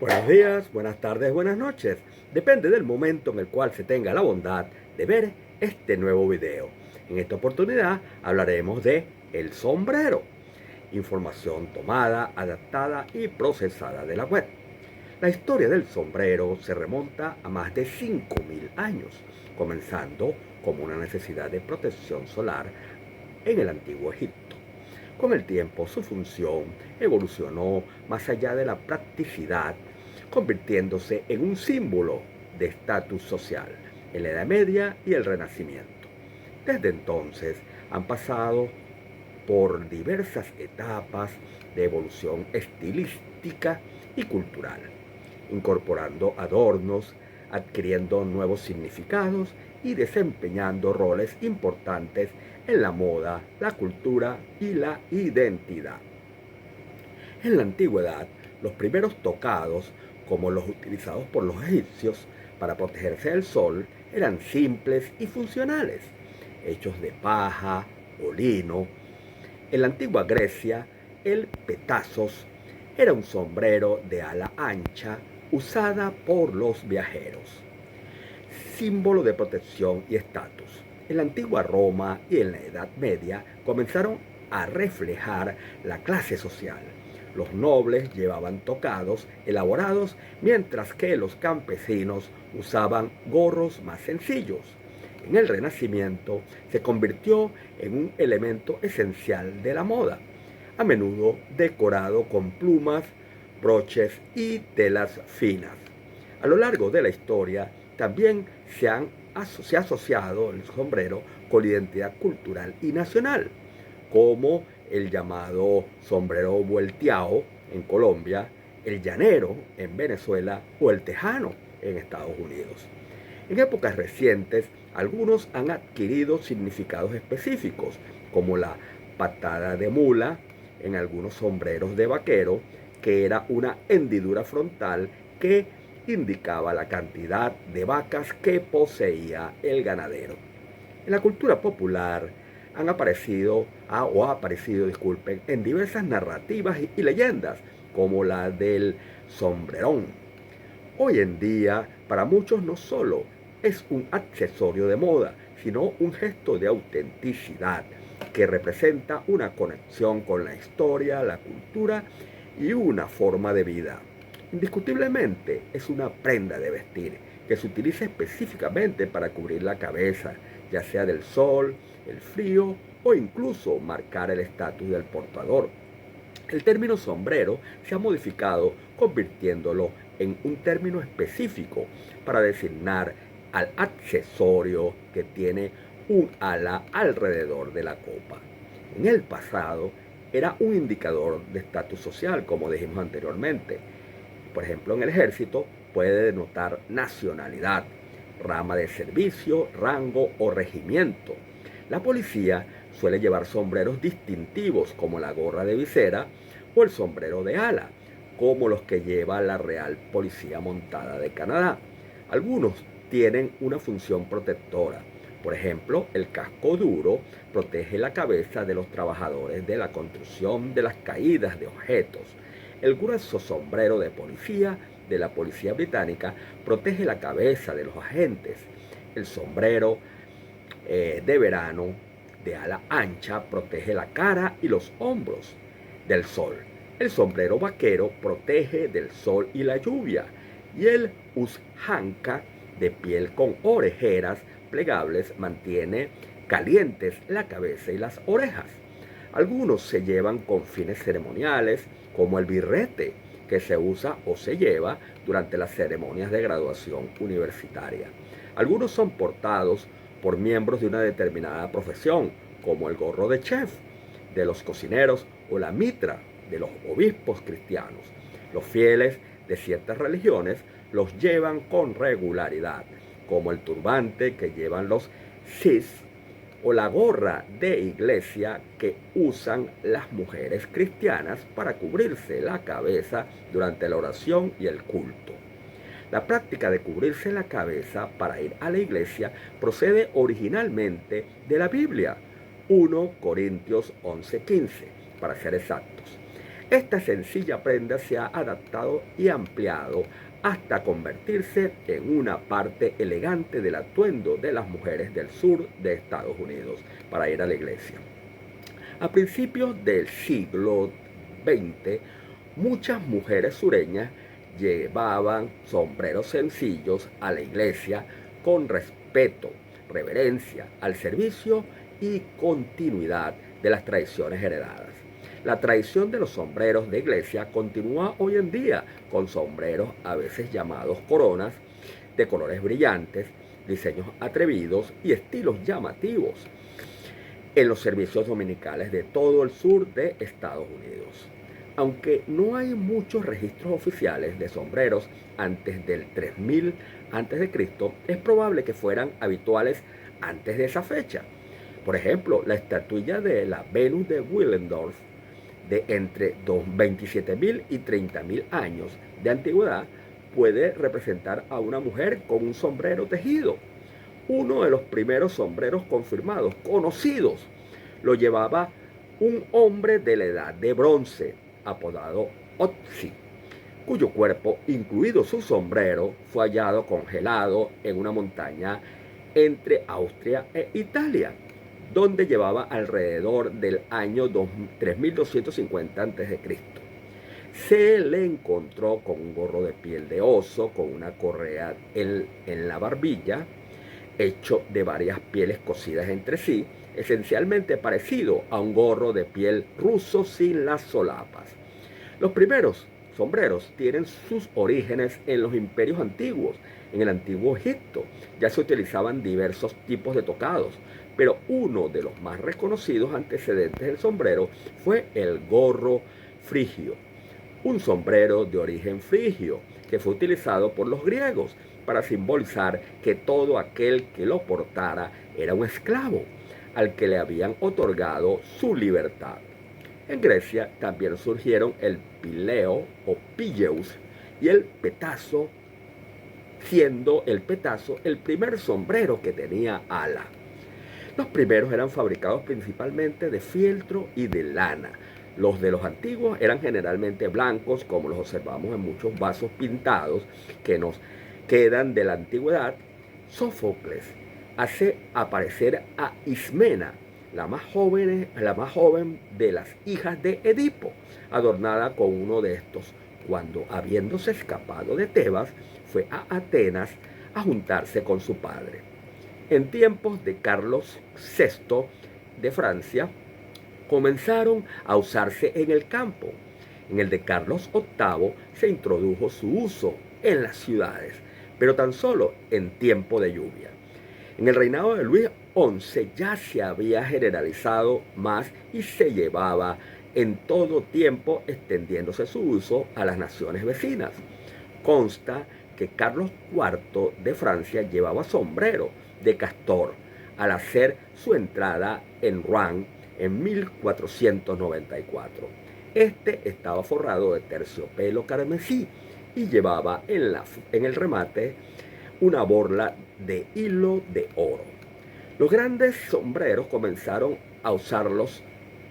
Buenos días, buenas tardes, buenas noches. Depende del momento en el cual se tenga la bondad de ver este nuevo video. En esta oportunidad hablaremos de el sombrero. Información tomada, adaptada y procesada de la web. La historia del sombrero se remonta a más de 5.000 años, comenzando como una necesidad de protección solar en el antiguo Egipto. Con el tiempo, su función evolucionó más allá de la practicidad, convirtiéndose en un símbolo de estatus social en la Edad Media y el Renacimiento. Desde entonces han pasado por diversas etapas de evolución estilística y cultural, incorporando adornos, adquiriendo nuevos significados y desempeñando roles importantes en la moda, la cultura y la identidad. En la antigüedad, los primeros tocados, como los utilizados por los egipcios para protegerse del sol, eran simples y funcionales, hechos de paja o lino. En la antigua Grecia, el petazos era un sombrero de ala ancha usada por los viajeros, símbolo de protección y estatus. En la antigua Roma y en la Edad Media comenzaron a reflejar la clase social. Los nobles llevaban tocados elaborados, mientras que los campesinos usaban gorros más sencillos. En el Renacimiento se convirtió en un elemento esencial de la moda, a menudo decorado con plumas, broches y telas finas. A lo largo de la historia también se ha asociado el sombrero con la identidad cultural y nacional, como el llamado sombrero vuelteado en Colombia, el llanero en Venezuela o el tejano en Estados Unidos. En épocas recientes, algunos han adquirido significados específicos, como la patada de mula en algunos sombreros de vaquero, que era una hendidura frontal que indicaba la cantidad de vacas que poseía el ganadero. En la cultura popular han aparecido, disculpen, en diversas narrativas y leyendas, como la del sombrerón. Hoy en día, para muchos no solo es un accesorio de moda, sino un gesto de autenticidad que representa una conexión con la historia, la cultura y una forma de vida. Indiscutiblemente es una prenda de vestir que se utiliza específicamente para cubrir la cabeza, ya sea del sol, el frío o incluso marcar el estatus del portador. El término sombrero se ha modificado convirtiéndolo en un término específico para designar al accesorio que tiene un ala alrededor de la copa. En el pasado era un indicador de estatus social, como dijimos anteriormente. Por ejemplo, en el ejército puede denotar nacionalidad, rama de servicio, rango o regimiento. La policía suele llevar sombreros distintivos como la gorra de visera o el sombrero de ala, como los que lleva la Real Policía Montada de Canadá. Algunos tienen una función protectora. Por ejemplo, el casco duro protege la cabeza de los trabajadores de la construcción de las caídas de objetos. El grueso sombrero de policía de la policía británica protege la cabeza de los agentes. El sombrero de verano de ala ancha protege la cara y los hombros del sol. El sombrero vaquero protege del sol y la lluvia. Y el ushanka de piel con orejeras plegables mantiene calientes la cabeza y las orejas. Algunos se llevan con fines ceremoniales, como el birrete, que se usa o se lleva durante las ceremonias de graduación universitaria. Algunos son portados por miembros de una determinada profesión, como el gorro de chef, de los cocineros o la mitra de los obispos cristianos. Los fieles de ciertas religiones los llevan con regularidad, como el turbante que llevan los sis o la gorra de iglesia que usan las mujeres cristianas para cubrirse la cabeza durante la oración y el culto. La práctica de cubrirse la cabeza para ir a la iglesia procede originalmente de la Biblia, 1 Corintios 11:15, para ser exactos. Esta sencilla prenda se ha adaptado y ampliado hasta convertirse en una parte elegante del atuendo de las mujeres del sur de Estados Unidos para ir a la iglesia. A principios del siglo XX, muchas mujeres sureñas llevaban sombreros sencillos a la iglesia con respeto, reverencia al servicio y continuidad de las tradiciones heredadas. La tradición de los sombreros de iglesia continúa hoy en día con sombreros a veces llamados coronas, de colores brillantes, diseños atrevidos y estilos llamativos en los servicios dominicales de todo el sur de Estados Unidos. Aunque no hay muchos registros oficiales de sombreros antes del 3000 a.C., es probable que fueran habituales antes de esa fecha. Por ejemplo, la estatuilla de la Venus de Willendorf, de entre 27.000 y 30.000 años de antigüedad, puede representar a una mujer con un sombrero tejido. Uno de los primeros sombreros confirmados, conocidos, lo llevaba un hombre de la edad de bronce, apodado Otzi, cuyo cuerpo, incluido su sombrero, fue hallado congelado en una montaña entre Austria e Italia, donde llevaba alrededor del año 3250 a.C. Se le encontró con un gorro de piel de oso, con una correa en la barbilla, hecho de varias pieles cosidas entre sí, esencialmente parecido a un gorro de piel ruso sin las solapas. Los primeros sombreros tienen sus orígenes en los imperios antiguos. En el antiguo Egipto ya se utilizaban diversos tipos de tocados, pero uno de los más reconocidos antecedentes del sombrero fue el gorro frigio, un sombrero de origen frigio que fue utilizado por los griegos para simbolizar que todo aquel que lo portara era un esclavo, al que le habían otorgado su libertad. En Grecia también surgieron el pileo o pileus y el petazo, siendo el petazo el primer sombrero que tenía ala. Los primeros eran fabricados principalmente de fieltro y de lana. Los de los antiguos eran generalmente blancos, como los observamos en muchos vasos pintados que nos quedan de la antigüedad. Sófocles hace aparecer a Ismena, la más joven de las hijas de Edipo, adornada con uno de estos, cuando, habiéndose escapado de Tebas, fue a Atenas a juntarse con su padre. En tiempos de Carlos VI de Francia, comenzaron a usarse en el campo. En el de Carlos VIII se introdujo su uso en las ciudades, pero tan solo en tiempo de lluvia. En el reinado de Luis XI ya se había generalizado más y se llevaba en todo tiempo, extendiéndose su uso a las naciones vecinas. Consta que Carlos IV de Francia llevaba sombrero de castor al hacer su entrada en Rouen en 1494. Este estaba forrado de terciopelo carmesí y llevaba en el remate una borla de hilo de oro. Los grandes sombreros comenzaron a usarlos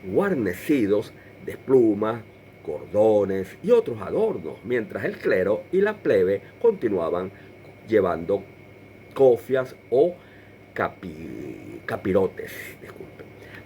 guarnecidos de plumas, cordones y otros adornos, mientras el clero y la plebe continuaban llevando cofias o capirotes.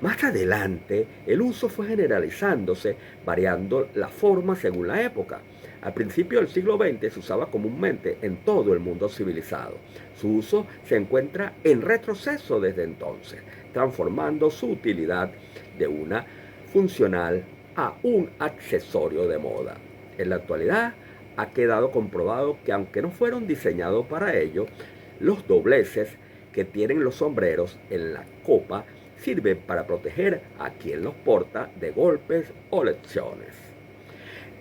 Más adelante, el uso fue generalizándose, variando la forma según la época. Al principio del siglo XX se usaba comúnmente en todo el mundo civilizado. Su uso se encuentra en retroceso desde entonces, transformando su utilidad de una funcional a un accesorio de moda. En la actualidad ha quedado comprobado que aunque no fueron diseñados para ello, los dobleces que tienen los sombreros en la copa sirven para proteger a quien los porta de golpes o lesiones.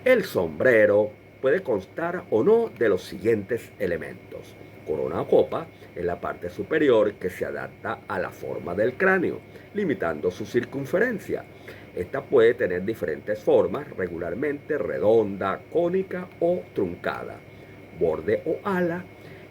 El sombrero puede constar o no de los siguientes elementos: corona o copa en la parte superior que se adapta a la forma del cráneo, limitando su circunferencia. Esta puede tener diferentes formas, regularmente redonda, cónica o truncada, borde o ala,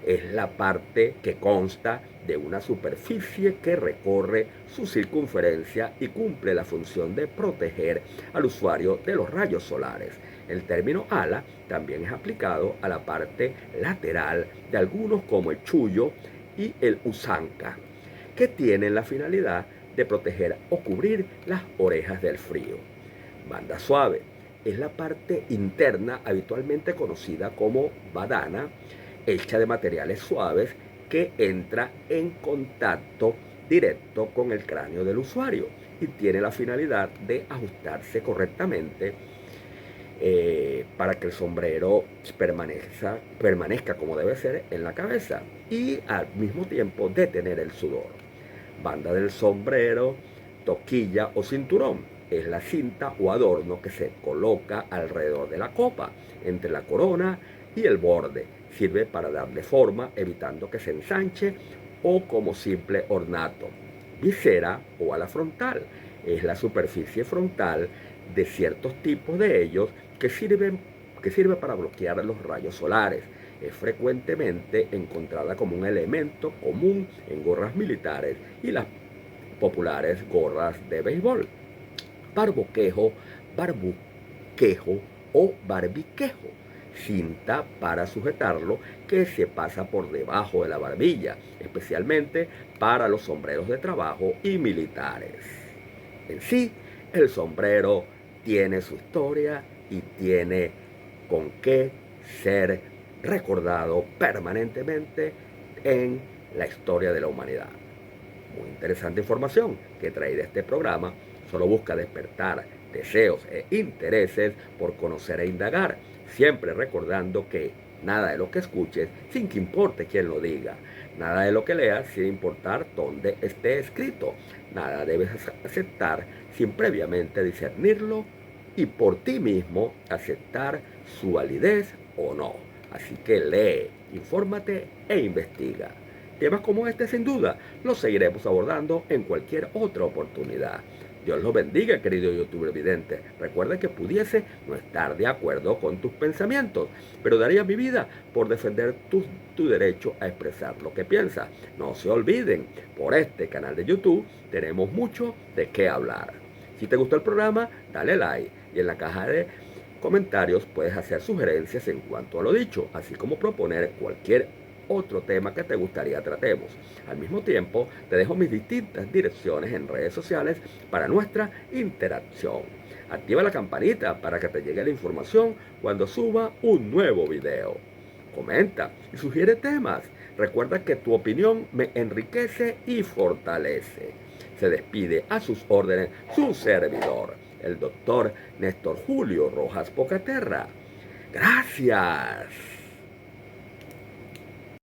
es la parte que consta de una superficie que recorre su circunferencia y cumple la función de proteger al usuario de los rayos solares. El término ala también es aplicado a la parte lateral de algunos como el chullo y el usanca, que tienen la finalidad de proteger o cubrir las orejas del frío. Banda suave es la parte interna habitualmente conocida como badana, hecha de materiales suaves que entra en contacto directo con el cráneo del usuario y tiene la finalidad de ajustarse correctamente para que el sombrero permanezca como debe ser en la cabeza y al mismo tiempo detener el sudor. Banda del sombrero, toquilla o cinturón es la cinta o adorno que se coloca alrededor de la copa, entre la corona y el borde. Sirve para darle forma, evitando que se ensanche o como simple ornato. Visera o ala frontal es la superficie frontal de ciertos tipos de ellos que sirve para bloquear los rayos solares. Es frecuentemente encontrada como un elemento común en gorras militares y las populares gorras de béisbol. Barbuquejo o barbiquejo, cinta para sujetarlo que se pasa por debajo de la barbilla, especialmente para los sombreros de trabajo y militares. En sí, el sombrero tiene su historia y tiene con qué ser recordado permanentemente en la historia de la humanidad. Muy interesante información que trae de este programa. Solo busca despertar deseos e intereses por conocer e indagar, siempre recordando que nada de lo que escuches, sin que importe quién lo diga, nada de lo que leas, sin importar dónde esté escrito, nada debes aceptar sin previamente discernirlo y por ti mismo aceptar su validez o no. Así que lee, infórmate e investiga. Temas como este, sin duda, los seguiremos abordando en cualquier otra oportunidad. Dios los bendiga, querido youtuber vidente. Recuerda que pudiese no estar de acuerdo con tus pensamientos, pero daría mi vida por defender tu derecho a expresar lo que piensas. No se olviden, por este canal de YouTube tenemos mucho de qué hablar. Si te gustó el programa, dale like y en la caja de comentarios puedes hacer sugerencias en cuanto a lo dicho, así como proponer cualquier otro tema que te gustaría tratemos. Al mismo tiempo, te dejo mis distintas direcciones en redes sociales para nuestra interacción. Activa la campanita para que te llegue la información cuando suba un nuevo video. Comenta y sugiere temas. Recuerda que tu opinión me enriquece y fortalece. Se despide a sus órdenes su servidor, el doctor Néstor Julio Rojas Pocaterra. Gracias.